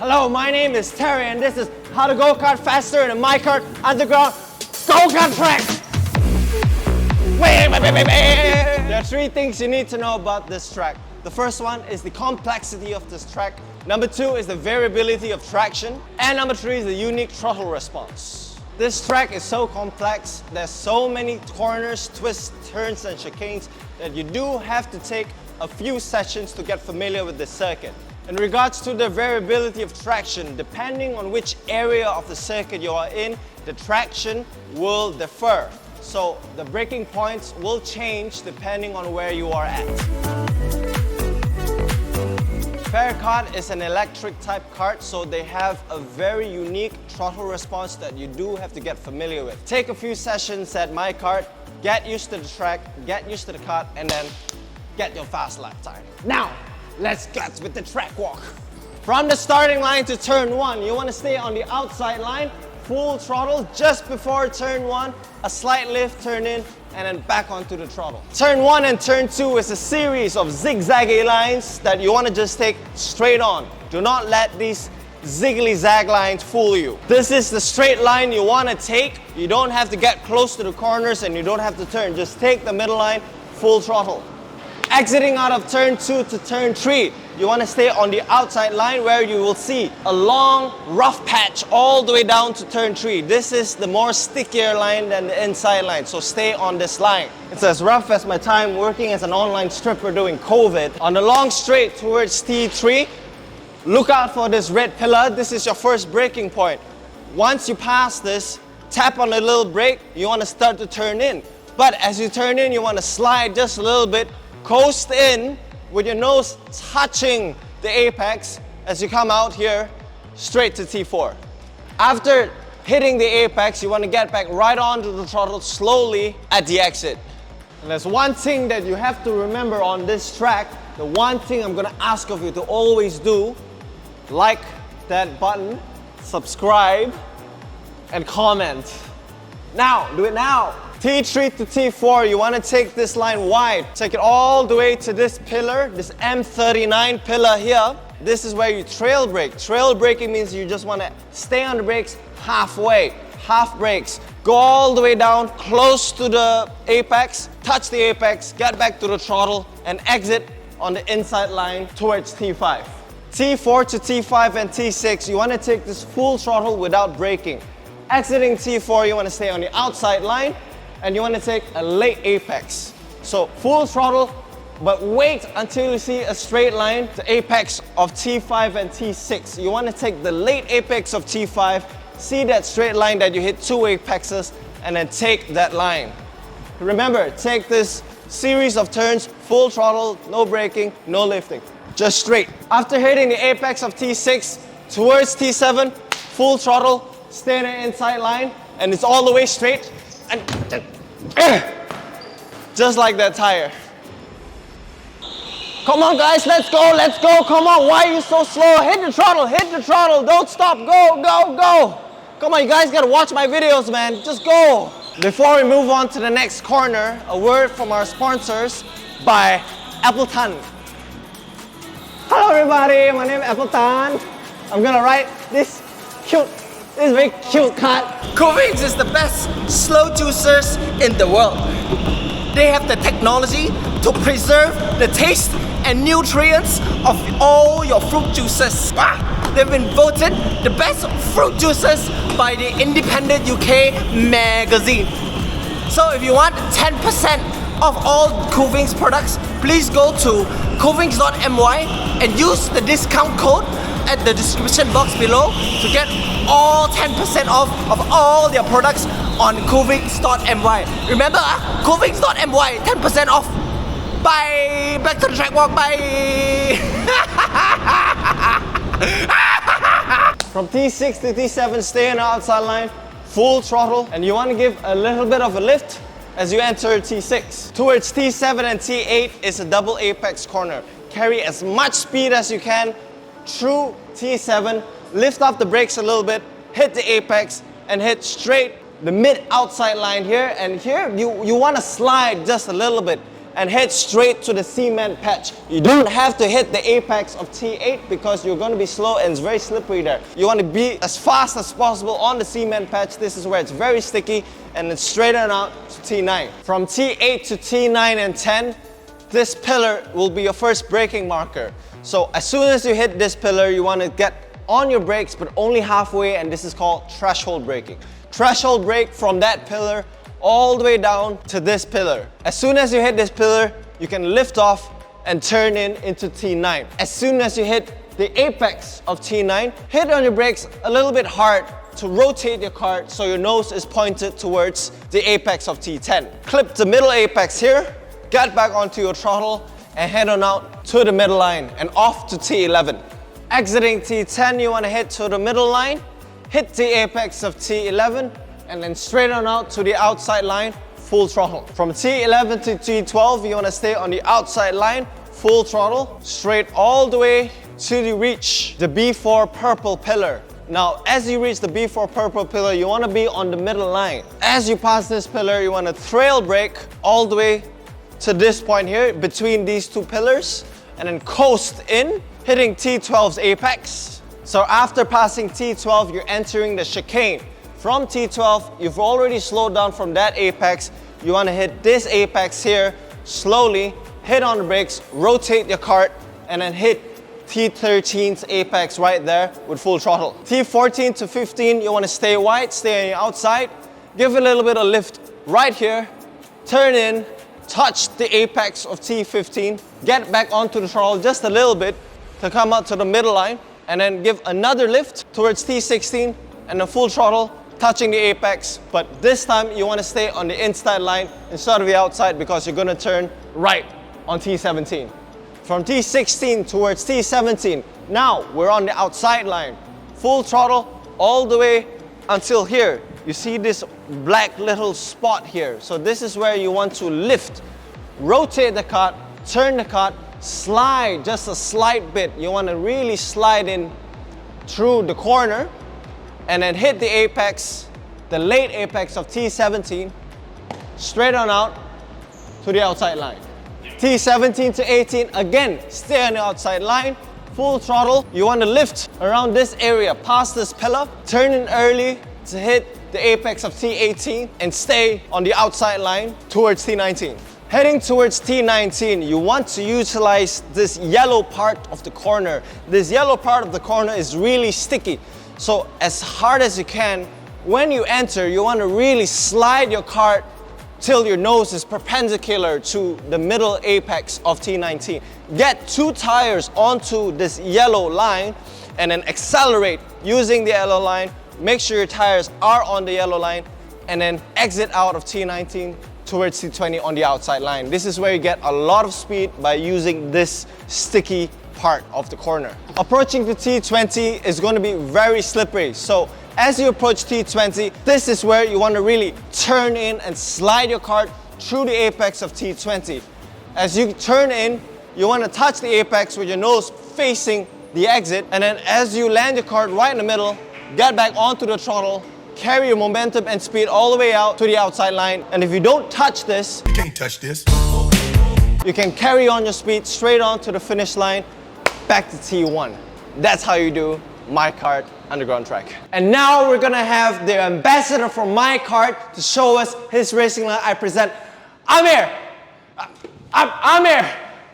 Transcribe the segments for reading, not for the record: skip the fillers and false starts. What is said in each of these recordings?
Hello, my name is Terry and this is how to go-kart faster in a MyKart Underground Gokart track. There are three things you need to know about this track. The first one is the complexity of this track. Number two is the variability of traction. And number three is the unique throttle response. This track is so complex, there's so many corners, twists, turns and chicanes that you do have to take a few sessions to get familiar with the circuit. In regards to the variability of traction, depending on which area of the circuit you are in, the traction will differ. So the braking points will change depending on where you are at. MyKart is an electric type kart, so they have a very unique throttle response that you do have to get familiar with. Take a few sessions at MyKart, get used to the track, get used to the kart, and then get your fast lap time. Now, let's get with the track walk. From the starting line to turn 1, you want to stay on the outside line, full throttle just before turn 1, a slight lift, turn in, and then back onto the throttle. Turn 1 and turn 2 is a series of zigzaggy lines that you want to just take straight on. Do not let these ziggly zag lines fool you. This is the straight line you want to take. You don't have to get close to the corners and you don't have to turn. Just take the middle line, full throttle. Exiting out of turn 2 to turn 3, you want to stay on the outside line where you will see a long rough patch all the way down to turn 3. This is the more stickier line than the inside line, so stay on this line. It's as rough as my time working as an online stripper during COVID. On the long straight towards T3, look out for this red pillar. This is your first braking point. Once you pass this, tap on the little brake, you want to start to turn in. But as you turn in, you want to slide just a little bit, coast in with your nose touching the apex as you come out here straight to T4. After hitting the apex, you want to get back right onto the throttle slowly at the exit. And there's one thing that you have to remember on this track, the one thing I'm going to ask of you to always do, like that button, subscribe, and comment. Now, do it now. T3 to T4, you want to take this line wide. Take it all the way to this pillar, this M39 pillar here. This is where you trail brake. Trail braking means you just want to stay on the brakes halfway, half brakes. Go all the way down, close to the apex, touch the apex, get back to the throttle, and exit on the inside line towards T5. T4 to T5 and T6, you want to take this full throttle without braking. Exiting T4, you want to stay on the outside line, and you want to take a late apex. So full throttle, but wait until you see a straight line to apex of T5 and T6. You want to take the late apex of T5, see that straight line that you hit 2 apexes, and then take that line. Remember, take this series of turns, full throttle, no braking, no lifting, just straight. After hitting the apex of T6, towards T7, full throttle, stay in the inside line, and it's all the way straight. And just like that tire. Come on guys, let's go, come on, why are you so slow? Hit the throttle, don't stop, go. Come on, you guys gotta watch my videos, man, just go. Before we move on to the next corner, a word from our sponsors by Appleton. Hello everybody, my name is Appleton. I'm gonna ride this very cute kart. Gokarting is the best slow juicers in the world. They have the technology to preserve the taste and nutrients of all your fruit juices. They've been voted the best fruit juices by the independent UK magazine. So if you want 10% of all Gokarting's products, please go to gokarting.my and use the discount code at the description box below to get all 10% off of all their products on gokarting.my. Remember, gokarting.my, 10% off. Bye! Back to the track walk, bye! From T6 to T7, stay on the outside line, full throttle, and you want to give a little bit of a lift as you enter T6. Towards T7 and T8 is a double apex corner. Carry as much speed as you can through T7, lift off the brakes a little bit, hit the apex, and hit straight the mid outside line here. And here, you want to slide just a little bit. and head straight to the cement patch. You don't have to hit the apex of T8 because you're going to be slow and it's very slippery there. You want to be as fast as possible on the cement patch. This is where it's very sticky, and then straighten out to T9. From T8 to T9 and 10, this pillar will be your first braking marker. So as soon as you hit this pillar, you want to get on your brakes, but only halfway, and this is called threshold braking. Threshold brake from that pillar all the way down to this pillar. As soon as you hit this pillar, you can lift off and turn into T9. As soon as you hit the apex of T9, hit on your brakes a little bit hard to rotate your kart so your nose is pointed towards the apex of T10. Clip the middle apex here, get back onto your throttle, and head on out to the middle line and off to T11. Exiting T10, you want to hit to the middle line, hit the apex of T11, and then straight on out to the outside line, full throttle. From T11 to T12, you want to stay on the outside line, full throttle, straight all the way till you reach the B4 purple pillar. Now, as you reach the B4 purple pillar, you want to be on the middle line. As you pass this pillar, you want to trail brake all the way to this point here, between these two pillars, and then coast in, hitting T12's apex. So after passing T12, you're entering the chicane. From T12, you've already slowed down from that apex. You want to hit this apex here, slowly, hit on the brakes, rotate your kart, and then hit T13's apex right there with full throttle. T14 to 15, you want to stay wide, stay on the outside, give a little bit of lift right here, turn in, touch the apex of T15, get back onto the throttle just a little bit to come out to the middle line, and then give another lift towards T16 and a full throttle, touching the apex. But this time you want to stay on the inside line instead of the outside because you're going to turn right on T17. From T16 towards T17, now we're on the outside line. Full throttle all the way until here. You see this black little spot here. So this is where you want to lift, rotate the kart, turn the kart, slide just a slight bit. You want to really slide in through the corner and then hit the apex, the late apex of T17, straight on out to the outside line. T17 to 18, again, stay on the outside line, full throttle. You want to lift around this area, past this pillar, turn in early to hit the apex of T18 and stay on the outside line towards T19. Heading towards T19, you want to utilize this yellow part of the corner. This yellow part of the corner is really sticky. So as hard as you can, when you enter, you want to really slide your kart till your nose is perpendicular to the middle apex of T19. Get two tires onto this yellow line and then accelerate using the yellow line. Make sure your tires are on the yellow line and then exit out of T19 towards T20 on the outside line. This is where you get a lot of speed by using this sticky part of the corner. Approaching to T20 is going to be very slippery. So as you approach T20, this is where you want to really turn in and slide your kart through the apex of T20. As you turn in, you want to touch the apex with your nose facing the exit, and then as you land your kart right in the middle, get back onto the throttle, carry your momentum and speed all the way out to the outside line. And if you don't touch this, you can't touch this. You can carry on your speed straight on to the finish line, back to T1. That's how you do MyKart Underground Track. And now we're gonna have the ambassador for MyKart to show us his racing line. I present Amir.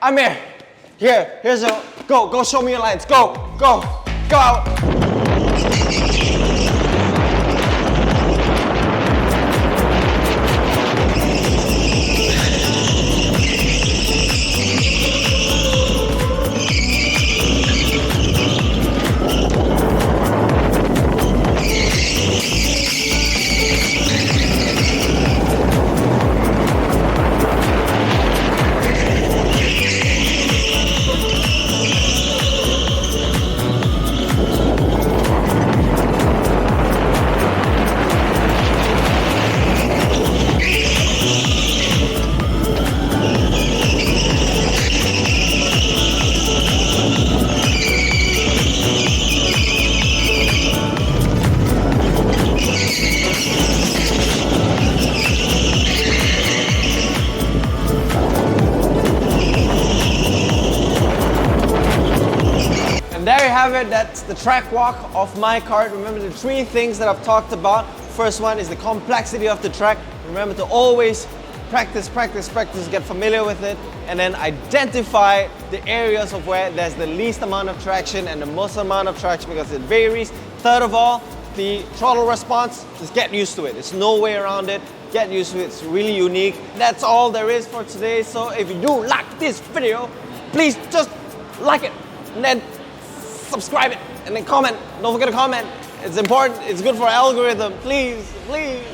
Amir. Here's a go show me your lines. Go out. have it, that's the track walk of MyKart. Remember the 3 things that I've talked about. First one is the complexity of the track. Remember to always practice, get familiar with it, and then identify the areas of where there's the least amount of traction and the most amount of traction because it varies. Third of all, the throttle response, just get used to it. There's no way around it. Get used to it, it's really unique. That's all there is for today. So if you do like this video, please just like it and then subscribe it and then comment. Don't forget to comment. It's important, it's good for our algorithm. Please, please.